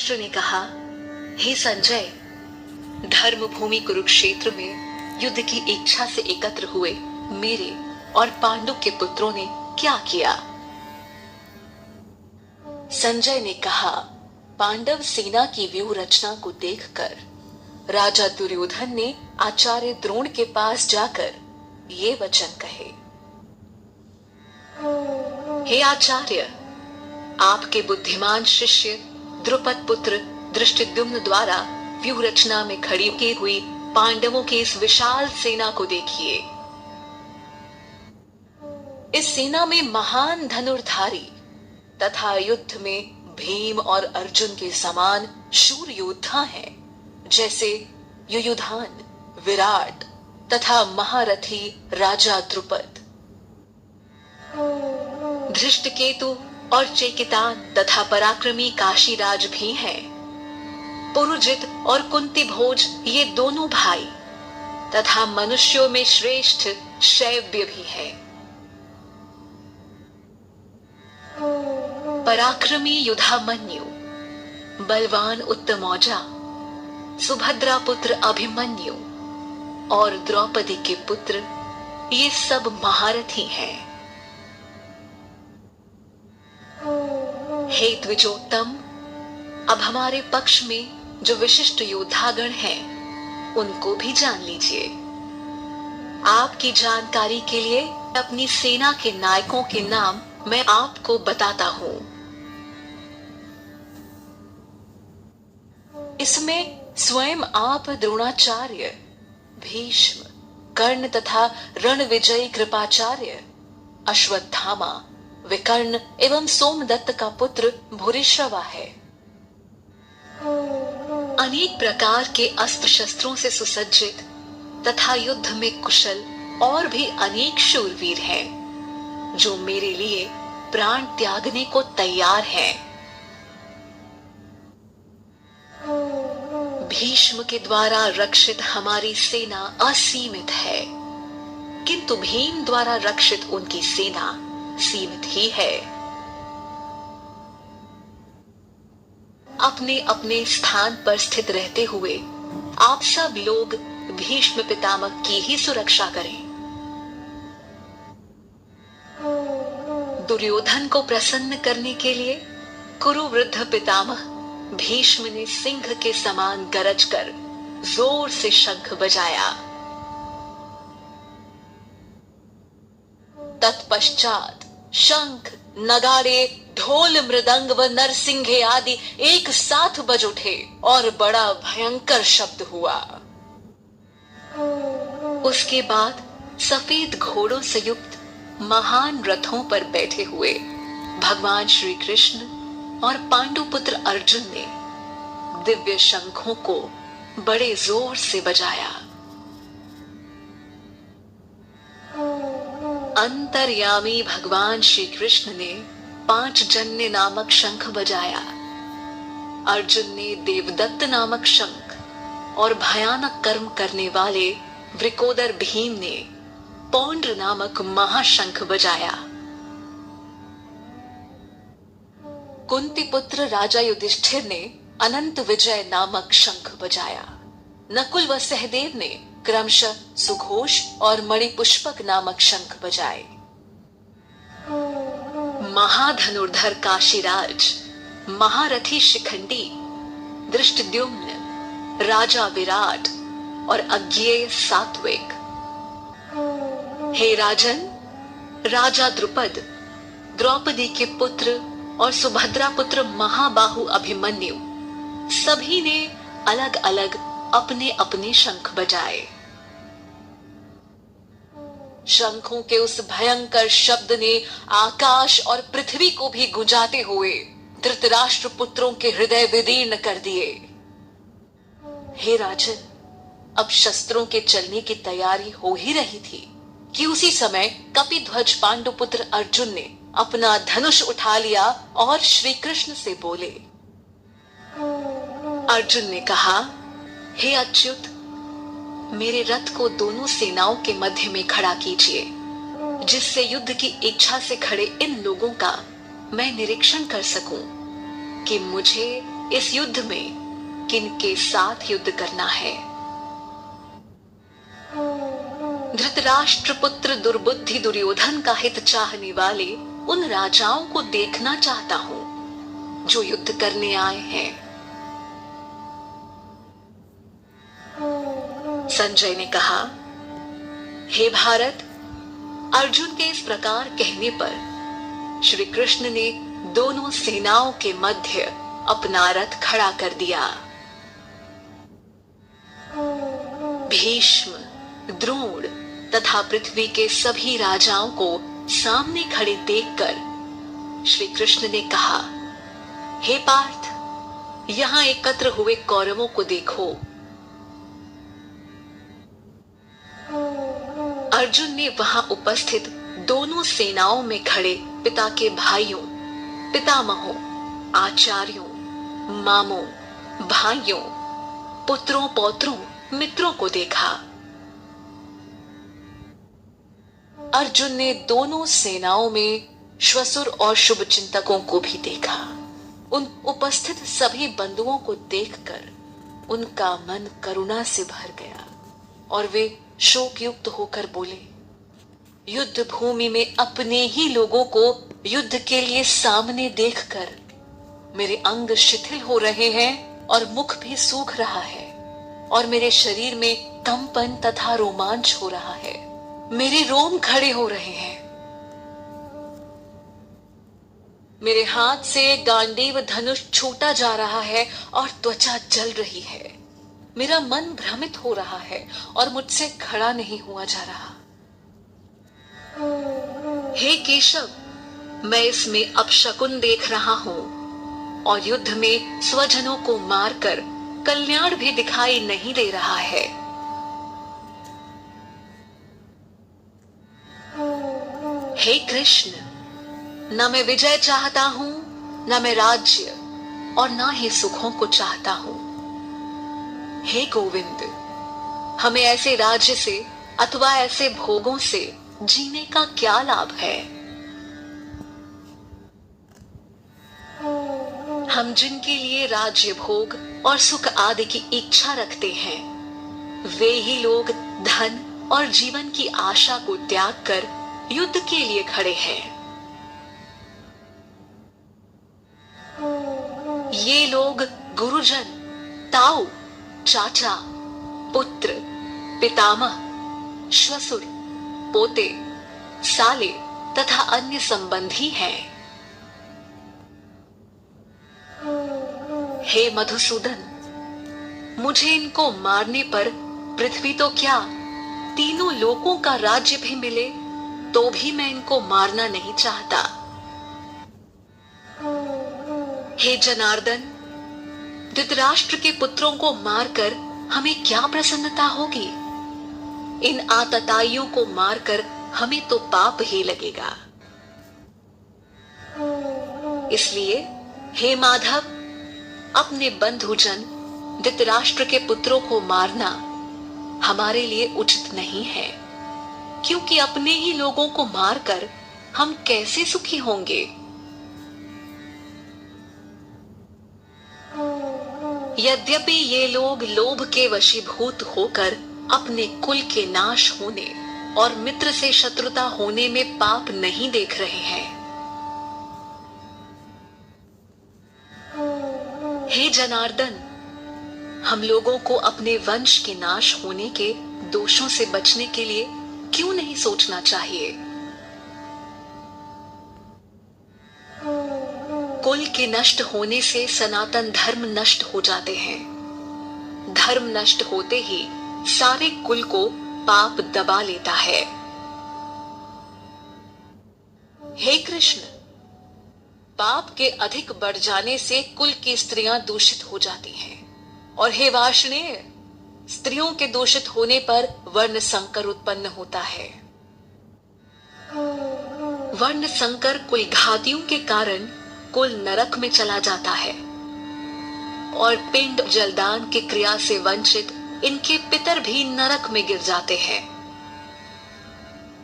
युधिष्ठिर ने कहा, हे संजय, धर्म भूमि कुरुक्षेत्र में युद्ध की इच्छा से एकत्र हुए मेरे और पांडु के पुत्रों ने क्या किया? संजय ने कहा, पांडव सेना की व्यूह रचना को देखकर राजा दुर्योधन ने आचार्य द्रोण के पास जाकर ये वचन कहे, हे आचार्य, आपके बुद्धिमान शिष्य द्रुपद पुत्र धृष्टद्युम्न द्वारा व्यूह रचना में खड़ी की हुई पांडवों की इस विशाल सेना को देखिए। इस सेना में महान धनुर्धारी तथा युद्ध में भीम और अर्जुन के समान शूर योद्धा हैं, जैसे युयुधान, विराट तथा महारथी राजा द्रुपद, धृष्टकेतु और चेकितान तथा पराक्रमी काशीराज भी हैं। पुरुजित और कुंती भोज ये दोनों भाई तथा मनुष्यों में श्रेष्ठ शैव्य भी है। पराक्रमी युधामन्यु, बलवान उत्तमौजा, सुभद्रा पुत्र अभिमन्यु और द्रौपदी के पुत्र ये सब महारथी हैं। हे द्विजोत्तम, अब हमारे पक्ष में जो विशिष्ट योद्धागण हैं उनको भी जान लीजिए। आपकी जानकारी के लिए अपनी सेना के नायकों के नाम मैं आपको बताता हूं। इसमें स्वयं आप द्रोणाचार्य, भीष्म, कर्ण तथा रणविजयी कृपाचार्य, अश्वत्थामा, विकर्ण एवं सोमदत्त का पुत्र भूरिश्रवा है। अनेक प्रकार के अस्त्र शस्त्रों से सुसज्जित तथा युद्ध में कुशल और भी अनेक शूरवीर हैं, जो मेरे लिए प्राण त्यागने को तैयार हैं। भीष्म के द्वारा रक्षित हमारी सेना असीमित है, किंतु भीम द्वारा रक्षित उनकी सेना सीमित ही है। अपने अपने स्थान पर स्थित रहते हुए आप सब लोग भीष्म पितामह की ही सुरक्षा करें। दुर्योधन को प्रसन्न करने के लिए कुरुवृद्ध पितामह भीष्म ने सिंह के समान गरज कर जोर से शंख बजाया। तत्पश्चात शंख, नगाड़े, ढोल, मृदंग व नरसिंघे आदि एक साथ बज उठे और बड़ा भयंकर शब्द हुआ। उसके बाद सफेद घोड़ों से युक्त महान रथों पर बैठे हुए भगवान श्री कृष्ण और पांडुपुत्र अर्जुन ने दिव्य शंखों को बड़े जोर से बजाया। अंतर्यामी भगवान श्री कृष्ण ने 5 जन्य नामक शंख बजाया। अर्जुन ने देवदत्त नामक शंख और भयानक कर्म करने वाले वृकोदर भीम ने पौंड्र नामक महाशंख बजाया। कुंती पुत्र राजा युधिष्ठिर ने अनंत विजय नामक शंख बजाया। नकुल व सहदेव ने क्रमशः सुघोष और मणिपुष्पक नामक शंख बजाए। महाधनुर्धर काशीराज, महारथी शिखंडी, धृष्टद्युम्न, राजा विराट और अज्ञेय सात्विक। हे राजन, राजा द्रुपद, द्रौपदी के पुत्र और सुभद्रा पुत्र महाबाहु अभिमन्यु सभी ने अलग अलग अपने अपने शंख बजाए। शंखों के उस भयंकर शब्द ने आकाश और पृथ्वी को भी गुंजाते हुए धृतराष्ट्र पुत्रों के हृदय विदीर्ण कर दिए। हे राजन, अब शस्त्रों के चलने की तैयारी हो ही रही थी कि उसी समय कपिध्वज पांडुपुत्र अर्जुन ने अपना धनुष उठा लिया और श्री कृष्ण से बोले। अर्जुन ने कहा, हे अच्युत, मेरे रथ को दोनों सेनाओं के मध्य में खड़ा कीजिए, जिससे युद्ध की इच्छा से खड़े इन लोगों का मैं निरीक्षण कर सकूं कि मुझे इस युद्ध में किनके साथ युद्ध करना है। धृतराष्ट्र पुत्र दुर्बुद्धि दुर्योधन का हित चाहने वाले उन राजाओं को देखना चाहता हूं जो युद्ध करने आए हैं। संजय ने कहा, हे भारत, अर्जुन के इस प्रकार कहने पर श्री कृष्ण ने दोनों सेनाओं के मध्य अपना रथ खड़ा कर दिया। भीष्म, द्रोण तथा पृथ्वी के सभी राजाओं को सामने खड़े देखकर श्री कृष्ण ने कहा, हे पार्थ, यहां एकत्र हुए कौरवों को देखो। अर्जुन ने वहां उपस्थित दोनों सेनाओं में खड़े पिता के भाइयों, पितामहों, आचार्यों, मामों, भाइयों, पुत्रों, पौत्रों, मित्रों को देखा। अर्जुन ने दोनों सेनाओं में श्वसुर और शुभ चिंतकों को भी देखा। उन उपस्थित सभी बंधुओं को देखकर उनका मन करुणा से भर गया और वे शोकयुक्त होकर बोले, युद्ध भूमि में अपने ही लोगों को युद्ध के लिए सामने देखकर मेरे अंग शिथिल हो रहे हैं और मुख भी सूख रहा है और मेरे शरीर में कंपन तथा रोमांच हो रहा है। मेरे रोम खड़े हो रहे हैं। मेरे हाथ से गांडीव धनुष छूटा जा रहा है और त्वचा जल रही है। मेरा मन भ्रमित हो रहा है और मुझसे खड़ा नहीं हुआ जा रहा। हे केशव, मैं इसमें अपशकुन देख रहा हूं और युद्ध में स्वजनों को मारकर कल्याण भी दिखाई नहीं दे रहा है। हे कृष्ण, न मैं विजय चाहता हूं, न मैं राज्य और न ही सुखों को चाहता हूं। हे गोविंद, हमें ऐसे राज्य से अथवा ऐसे भोगों से जीने का क्या लाभ है। हम जिनके लिए राज्य भोग और सुख आदि की इच्छा रखते हैं, वे ही लोग धन और जीवन की आशा को त्याग कर युद्ध के लिए खड़े हैं। ये लोग गुरुजन, ताऊ, चाचा, पुत्र, पितामह, श्वसुर, पोते, साले तथा अन्य संबंधी हैं। हे मधुसूदन, मुझे इनको मारने पर पृथ्वी तो क्या, तीनों लोकों का राज्य भी मिले तो भी मैं इनको मारना नहीं चाहता। हे जनार्दन, धृतराष्ट्र के पुत्रों को मारकर हमें क्या प्रसन्नता होगी। इन आतताइयों को मारकर हमें तो पाप ही लगेगा। इसलिए हे माधव, अपने बंधुजन धृतराष्ट्र के पुत्रों को मारना हमारे लिए उचित नहीं है, क्योंकि अपने ही लोगों को मारकर हम कैसे सुखी होंगे। यद्यपि ये लोग लोभ के वशीभूत होकर अपने कुल के नाश होने और मित्र से शत्रुता होने में पाप नहीं देख रहे हैं। हे जनार्दन, हम लोगों को अपने वंश के नाश होने के दोषों से बचने के लिए क्यों नहीं सोचना चाहिए। कुल के नष्ट होने से सनातन धर्म नष्ट हो जाते हैं। धर्म नष्ट होते ही सारे कुल को पाप दबा लेता है। हे कृष्ण, पाप के अधिक बढ़ जाने से कुल की स्त्रियां दूषित हो जाती हैं, और हे वार्ष्णेय, स्त्रियों के दूषित होने पर वर्ण संकर उत्पन्न होता है। वर्ण संकर कुल घातियों के कारण कुल नरक में चला जाता है, और पिंड जलदान की क्रिया से वंचित इनके पितर भी नरक में गिर जाते हैं।